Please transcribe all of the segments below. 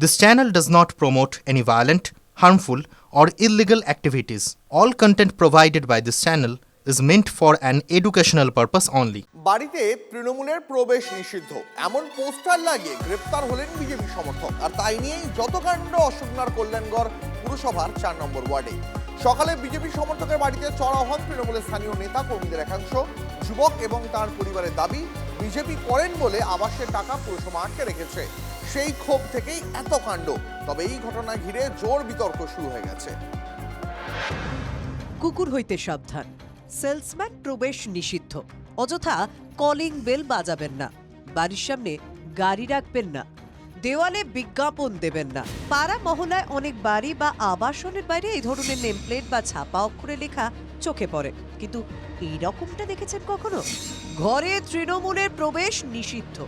This channel does not promote any violent, harmful, or illegal activities. All content provided by this channel is meant for an educational purpose only. বাড়িতে তৃণমূলের প্রবেশ নিষিদ্ধ এমন poster লাগিয়ে গ্রেপ্তার হলেন BJP সমর্থক। আর তাই নিয়েই যত কাণ্ড অশোকনগর কল্যাণগড় পুরসভার 4 নম্বর ওয়ার্ডে। সকালে বিজেপি সমর্থকের বাড়িতে চড়াও হন তৃণমূলের স্থানীয় নেতা কর্মীদের একাংশ। যুবক এবং তার পরিবারের দাবি, বিজেপি করেন বলে আবাসের টাকা পুরসভা আটকে রেখেছে। সেই ক্ষোভ থেকেই এত কাণ্ড। তবে এই ঘটনা ঘিরে জোর বিতর্ক শুরু হয়ে গেছে। কুকুর হইতে সাবধান, সেলসম্যান প্রবেশ নিষিদ্ধ, অযথা কলিং বেল বাজাবেন না, বাড়ির সামনে গাড়ি রাখবেন না, দেওয়ালে বিজ্ঞাপন দেবেন না। পাড়া মহলায় অনেক বাড়ি বা আবাসনের বাইরে এই ধরনের নেমপ্লেট বা ছাপা অক্ষরে লেখা চোখে পড়ে, কিন্তু এই রকমটা দেখেছেন কখনো? ঘরে তৃণমূলের প্রবেশ নিষিদ্ধ।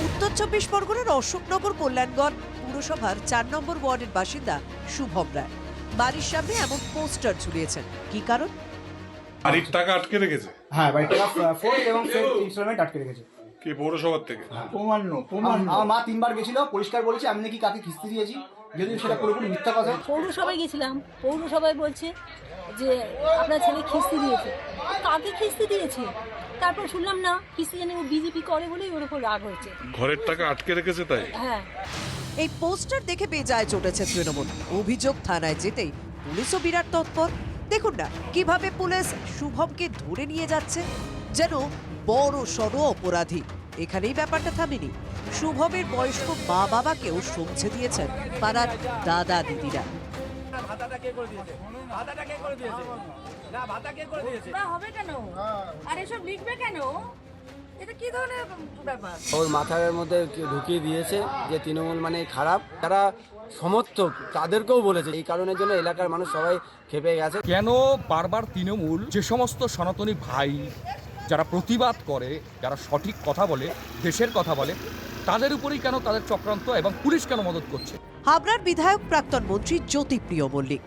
উত্তর 24 পরগনার অশোকনগর কল্যাণগড় পুরসভার 4 নম্বর ওয়ার্ডের বাসিন্দা শুভম রায় বাড়ির সামনে এমন পোস্টার ঝুলিয়েছেন। কি কারণ? বাড়ির টাকা আটকে রেখেছে। হ্যাঁ, বাড়ির টাকা ফোর্ট এবং ফেড ইনস্টলমেন্ট আটকে রেখেছে। কি পৌরসভার থেকে? প্রমাণ আমার মা 3 বার গেছিল, পরিষ্কার বলেছে আমি নাকি কাকে কিস্তি দিয়েছি, যদিও সেটা পুরোপুরি মিথ্যা কথা। পৌরসভায় গেছিলাম, পৌরসভায় বলছে যে আপনার ছেলে কিস্তি দিয়েছে। কাকে কিস্তি দিয়েছে? তারপর শুনলাম না কিস্তি জানি ও বিজেপি করে বলেই ওর উপর রাগ হয়েছে। ঘরের টাকা আটকে রেখেছে তাই? হ্যাঁ। এই পোস্টার দেখে বেজায় চটেছে তৃণমূল। অভিযোগ থানায় যেতেই পুলিশও বিরাট তৎপর। দেখুন না কিভাবে পুলিশ শুভমকে ধরে নিয়ে যাচ্ছে, যেন বড় সড় অপরাধী। এখানেই ব্যাপারটা থামেনি। শুভমের বয়স্ক মা বাবাকেও সমঝে দিয়েছেন পাড়ার দাদা দিদিরা। হবে কেন? আর এসব লিখবে কেন? এটা কি ধরনের ব্যাপার? ওর মাথার মধ্যে ঢুকিয়ে দিয়েছে যে তৃণমূল মানে খারাপ। যারা সমর্থক তাদেরকেও বলেছে। এই কারণের জন্য এলাকার মানুষ সবাই খেপে গেছে। কেন বারবার তৃণমূল যে সমস্ত সনাতনী ভাই যারা প্রতিবাদ করে, যারা সঠিক কথা বলে, দেশের কথা বলে, তাদের উপরেই কেন তাদের চক্রান্ত এবং পুলিশ কেন মদত করছে? হাবড়ার বিধায়ক প্রাক্তন মন্ত্রী জ্যোতিপ্রিয় মল্লিক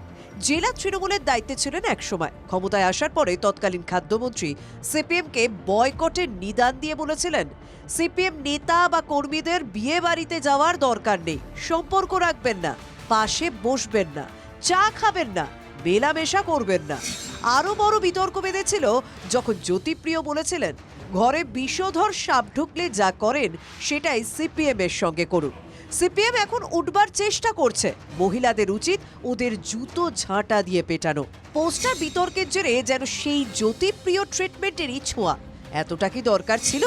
জেলা তৃণমূলের দায়িত্বে ছিলেন একসময়। ক্ষমতায় আসার পরে তৎকালীন খাদ্যমন্ত্রী সিপিএমকে বয়কটের নিদান দিয়ে বলেছিলেন, সিপিএম নেতা বা কর্মীদের বিয়ে বাড়িতে যাওয়ার দরকার নেই, সম্পর্ক রাখবেন না, পাশে বসবেন না, চা খাবেন না, মেলামেশা করবেন না। আরো বড় বিতর্ক বেঁধেছিল যখন জ্যোতিপ্রিয় বলেছিলেন, ঘরে বিষধর সাপ ঢুকলে যা করেন সেটাই সিপিএম এর সঙ্গে করুন। সিপিএম এখন উঠবার চেষ্টা করছে, মহিলাদের উচিত ওদের জুতো ঝাঁটা দিয়ে পেটানো। পোস্টার বিতর্কের জেরে যেন সেই জ্যোতিপ্রিয় ট্রিটমেন্টেরই ছোঁয়া। এতটা কি দরকার ছিল?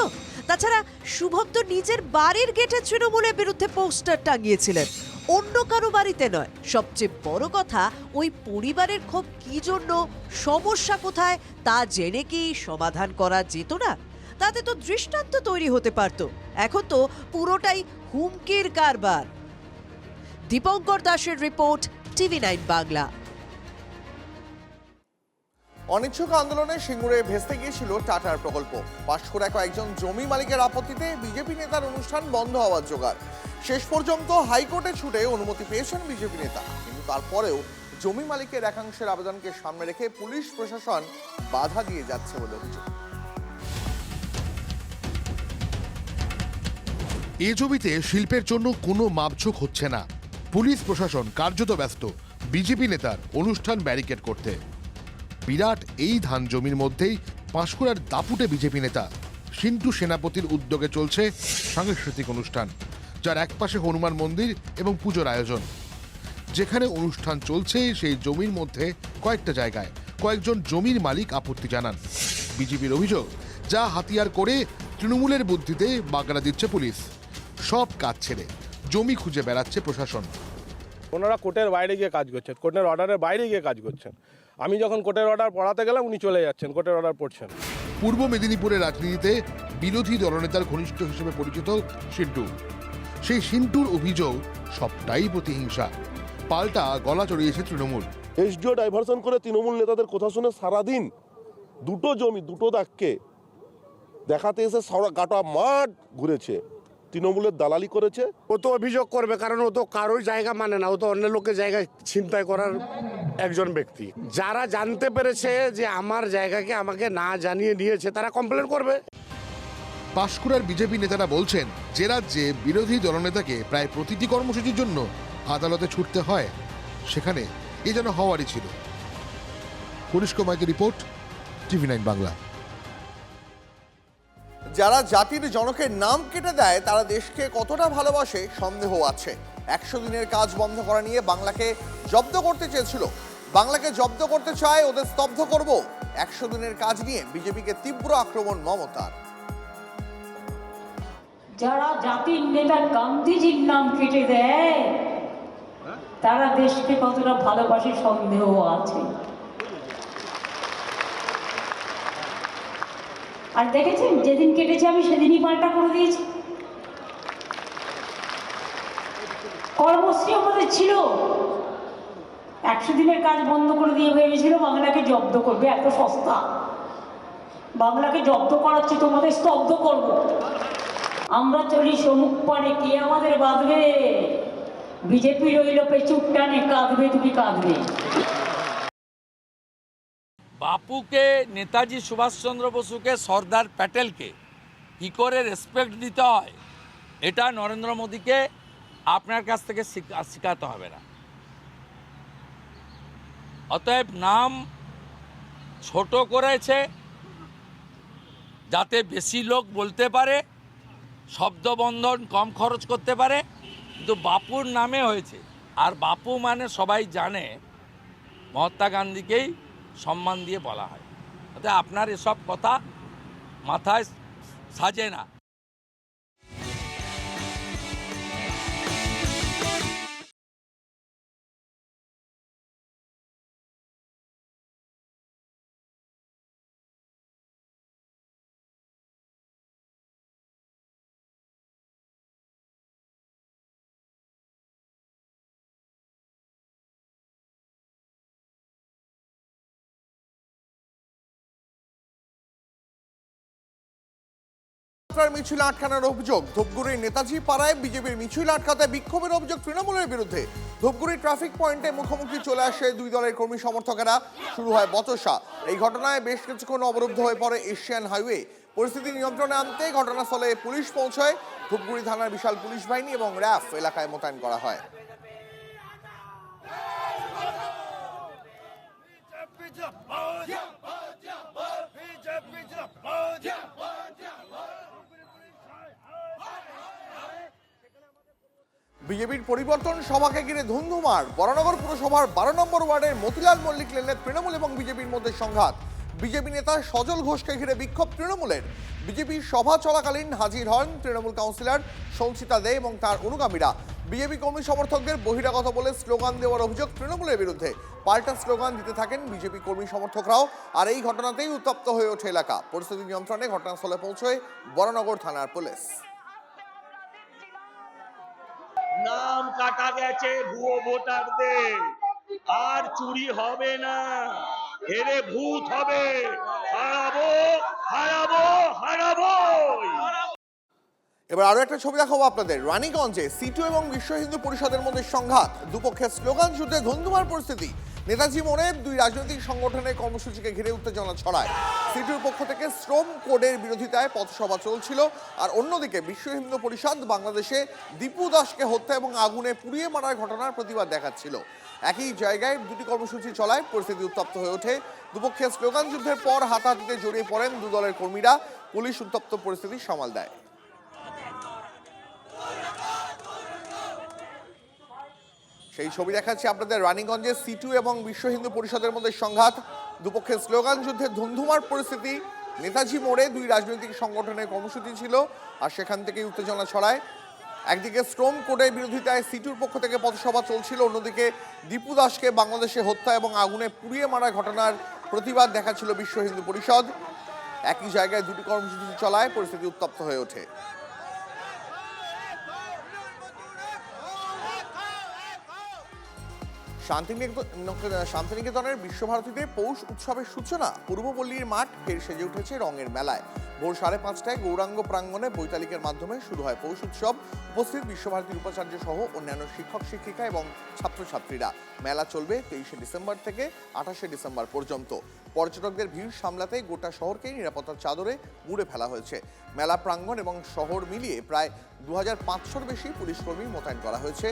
তাছাড়া শুভম তো নিজের বাড়ির গেটে তৃণমূলের বিরুদ্ধে পোস্টার টাঙিয়েছিলেন, অন্য কারো বাড়িতে নয়। সবচেয়ে বড় কথা, ওই পরিবারের ক্ষোভ কি জন্য, সমস্যা কোথায় তা জেনে কি সমাধান করা যেত না? তাতে তো দৃষ্টান্ত তৈরি হতে পারত। এখন তো পুরোটাই হুমকির কারবার। দীপঙ্কর দাসের রিপোর্ট, TV9 বাংলা। অনিচ্ছুক আন্দোলনে সিঙ্গুরে ভেস্তে গিয়েছিল টাটার প্রকল্প। পাঁশকুড়া কয়েকজন জমি মালিকের আপত্তিতে বিজেপি নেতার অনুষ্ঠান বন্ধ হওয়ার জোগাড়। শেষ পর্যন্ত হাইকোর্টে ছুটে অনুমতি পেয়েছেন বিজেপি নেতা, কিন্তু তারপরেও জমি মালিকের একাংশের আবেদনকে সামনে রেখে পুলিশ প্রশাসন বাধা দিয়ে যাচ্ছে বলে অভিযোগ। এ জমিতে শিল্পের জন্য কোনো মাপঝোঁক হচ্ছে না। পুলিশ প্রশাসন কার্যত ব্যস্ত বিজেপি নেতার অনুষ্ঠান ব্যারিকেড করতে। বিরাট এই ধান জমির মধ্যেই পাঁশকুড়ার দাপুটে বিজেপি নেতা সিন্টু সেনাপতির উদ্যোগে চলছে সাংস্কৃতিক অনুষ্ঠান, যার একপাশে হনুমান মন্দির এবং পুজোর আয়োজন। যেখানে অনুষ্ঠান চলছে সেই জমির মধ্যে কয়েকটা জায়গায় কয়েকজন জমির মালিক আপত্তি জানান। বিজেপির অভিযোগ, যা হাতিয়ার করে তৃণমূলের বুদ্ধিতে বাগড়া দিচ্ছে পুলিশ। সব কাজ ছেড়ে জমি খুঁজে বেড়াচ্ছে প্রশাসন। ওনারা কোর্টের বাইরে গিয়ে কাজ করছেন, কোর্টের অর্ডারের বাইরে গিয়ে কাজ করছেন। আমি যখন কোর্টের অর্ডার পড়াতে গেলাম উনি চলে যাচ্ছেন, কোর্টের অর্ডার পড়ছেন। পূর্ব মেদিনীপুরের রাজনীতিতে বিরোধী দলনেতার ঘনিষ্ঠ হিসেবে পরিচিত সিন্টু। সেই সিন্টুর অভিযোগ সবটাই প্রতিহিংসা। পাল্টা গলা চড়িয়েছে তৃণমূল। এসডিও ডাইভারশন করে তৃণমূল নেতাদের কথা শুনে সারাদিন দুটো জমি দুটো দাগকে দেখাতে এসে গাটা মাঠ ঘুরেছে, তৃণমূলের দালালি করেছে। ও তো অভিযোগ করবে, কারণ ও তো কারোর জায়গা মানে না, ও তো অন্য লোকের জায়গায় ছিনতাই করার একজন ব্যক্তি। যারা জানতে পেরেছে যে আমার জায়গাকে আমাকে না জানিয়ে নিয়েছে, তারা কমপ্লেন করবে। পাঁশকুড়ার বিজেপি নেতারা বলছেন, যে রাজ্যে বিরোধী দলনেতাকে প্রায় প্রতিটি কর্মসূচির জন্য আদালতে ছুটতে হয়, সেখানে এ যেন হওয়ারই ছিল। কনিষ্ক মাইকের রিপোর্ট, TV9 বাংলা। যারা জাতির জনকের নাম কেটে দেয় তারা দেশকে কতটা ভালোবাসে সন্দেহ আছে। 100 দিনের কাজ বন্ধ করা নিয়ে বাংলাকে জব্দ করতে চেয়েছিল। বাংলাকে জব্দ করতে চায়, ওদের স্তব্ধ করব। 100 দিনের কাজ নিয়ে বিজেপিকে তীব্র আক্রমণ মমতার। যারা জাতির নেতা গান্ধীজির নাম কেটে দেয় তারা দেশকে কতটা ভালোবাসে সন্দেহ আছে। আর দেখেছেন, যেদিন কেটেছে আমি সেদিনই পাল্টা করে দিয়েছি। কর্মশ্রী আমাদের ছিল, 100 দিনের কাজ বন্ধ করে দিয়ে ভেবেছিল বাংলাকে জব্দ করবে। এত সস্তা, বাংলাকে জব্দ করাচ্ছে, তোমাদের স্তব্ধ করব। আমরা চলি সমুখ পানে, কে আমাদের বাঁধবে? বিজেপি রইল পেছুক টানে, কাঁদবে তুমি কাঁদবে। বাপুকে, নেতাজি সুভাষচন্দ্র বসুকে, সর্দার প্যাটেলকে কি করে রেসপেক্ট দিতে হয়, এটা নরেন্দ্র মোদীকে আপনার কাছ থেকে শেখাতে হবে না। অতএব নাম ছোট করেছে যাতে বেশি লোক বলতে পারে, শব্দবন্ধন কম খরচ করতে পারে, কিন্তু বাপুর নামে হয়েছে। আর বাপু মানে সবাই জানে মহাত্মা গান্ধীকেই সম্মান দিয়ে বলা হয়। অতএব আপনার এসব কথা মাথায় সাজে না। মিছিল আটকানোর অভিযোগ। ধূপগুড়ির নেতাজি পাড়ায় বিজেপির মিছিল আটকাতে বিক্ষোভের অভিযোগ তৃণমূলের বিরুদ্ধে। ধূপগুড়ি ট্রাফিক পয়েন্টে মুখোমুখি চলে আসে দুই দলের কর্মী সমর্থকেরা, শুরু হয় বচসা। এই ঘটনায় বেশ কিছুক্ষণ অবরুদ্ধ হয়ে পড়ে এশিয়ান হাইওয়ে। পরিস্থিতি নিয়ন্ত্রণে আনতে ঘটনাস্থলে পুলিশ পৌঁছয়। ধূপগুড়ি থানার বিশাল পুলিশ বাহিনী এবং র্যাফ এলাকায় মোতায়েন করা হয়। বিজেপির পরিবর্তন সভাকে ঘিরে ধুন্ধুমার। বরানগর পুরসভার 12 নম্বর ওয়ার্ডের মতিলাল মল্লিক লেনে তৃণমূল এবং বিজেপির মধ্যে সংঘাত। বিজেপি নেতা সজল ঘোষকে ঘিরে বিক্ষোভ তৃণমূলের। বিজেপির সভা চলাকালীন হাজির হন তৃণমূল কাউন্সিলর সঞ্চিতা দে এবং তার অনুগামীরা। বিজেপি কর্মী সমর্থকদের বহিরাগত বলে স্লোগান দেওয়ার অভিযোগ তৃণমূলের বিরুদ্ধে। পাল্টা স্লোগান দিতে থাকেন বিজেপি কর্মী সমর্থকরাও। আর এই ঘটনাতেই উত্তপ্ত হয়ে ওঠে এলাকা। পরিস্থিতি নিয়ন্ত্রণে ঘটনাস্থলে পৌঁছয় বরানগর থানার পুলিশ। নাম কাটা গেছে ভুয়ো ভোটারদের, আর চুরি হবে না, হেরে ভূত হবে। হারাবো হারাবো হারাবো। এবার আরো একটা ছবি দেখাবো আপনাদের। রানীগঞ্জে সিটু এবং বিশ্ব হিন্দু পরিষদের মধ্যে সংঘাত। দুপক্ষের স্লোগান যুদ্ধে ধুন্ধুমার পরিস্থিতি। নেতাজি মোড়ে দুই রাজনৈতিক সংগঠনের কর্মসূচিকে ঘিরে উত্তেজনা ছড়ায়। সিটুর পক্ষ থেকে শ্রম কোডের বিরোধিতায় পথসভা চলছিল, আর অন্যদিকে বিশ্ব হিন্দু পরিষদ বাংলাদেশে দীপু দাসকে হত্যা এবং আগুনে পুড়িয়ে মারার ঘটনার প্রতিবাদ দেখাচ্ছিল। একই জায়গায় দুটি কর্মসূচি চলায় পরিস্থিতি উত্তপ্ত হয়ে ওঠে। দুপক্ষের স্লোগান যুদ্ধের পর হাতাহাতিতে জড়িয়ে পড়েন দু দলের কর্মীরা। পুলিশ উত্তপ্ত পরিস্থিতি সামাল দেয়। সেই ছবি দেখাচ্ছি আপনাদের। রানীগঞ্জে সিটু এবং বিশ্ব হিন্দু পরিষদের মধ্যে সংঘাত। দুপক্ষের স্লোগান যুদ্ধে ধুন্ধুমার পরিস্থিতি। নেতাজি মোড়ে দুই রাজনৈতিক সংগঠনের কর্মসূচি ছিল, আর সেখান থেকেই উত্তেজনা ছড়ায়। একদিকে শ্রম কোডের বিরোধিতায় সিটুর পক্ষ থেকে পথসভা চলছিল, অন্যদিকে দীপু দাসকে বাংলাদেশে হত্যা এবং আগুনে পুড়িয়ে মারার ঘটনার প্রতিবাদ দেখাচ্ছিল বিশ্ব হিন্দু পরিষদ। একই জায়গায় দুটি কর্মসূচি চলায় পরিস্থিতি উত্তপ্ত হয়ে ওঠে। শান্তিনিকেতনের বিশ্বভারতীতে পৌষ উৎসবের সূচনা। পূর্বপল্লীর মাঠ ফের সেজে উঠেছে রঙের মেলায়। ভোর 5:30টায় গৌরাঙ্গ প্রাঙ্গণে বৈতালিকের মাধ্যমে শুরু হয় পৌষ উৎসব। উপস্থিত বিশ্বভারতীর উপাচার্য সহ অন্যান্য শিক্ষক শিক্ষিকা এবং ছাত্রছাত্রীরা। মেলা চলবে 23শে ডিসেম্বর থেকে 28শে ডিসেম্বর পর্যন্ত। পর্যটকদের ভিড় সামলাতে গোটা শহরকেই নিরাপত্তার চাদরে মুড়ে ফেলা হয়েছে। মেলা প্রাঙ্গণ এবং শহর মিলিয়ে প্রায় 2500-র বেশি পুলিশ কর্মী মোতায়েন করা হয়েছে।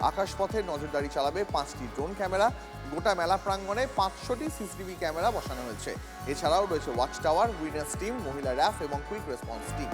আকাশপথে নজরদারি চালাবে 5টি ড্রোন ক্যামেরা। গোটা মেলা প্রাঙ্গণে 500টি সিসিটিভি ক্যামেরা বসানো হয়েছে। এছাড়াও রয়েছে ওয়াচ টাওয়ার, উইনার্স টিম, মহিলা র্যাফ এবং কুইক রেসপন্স টিম।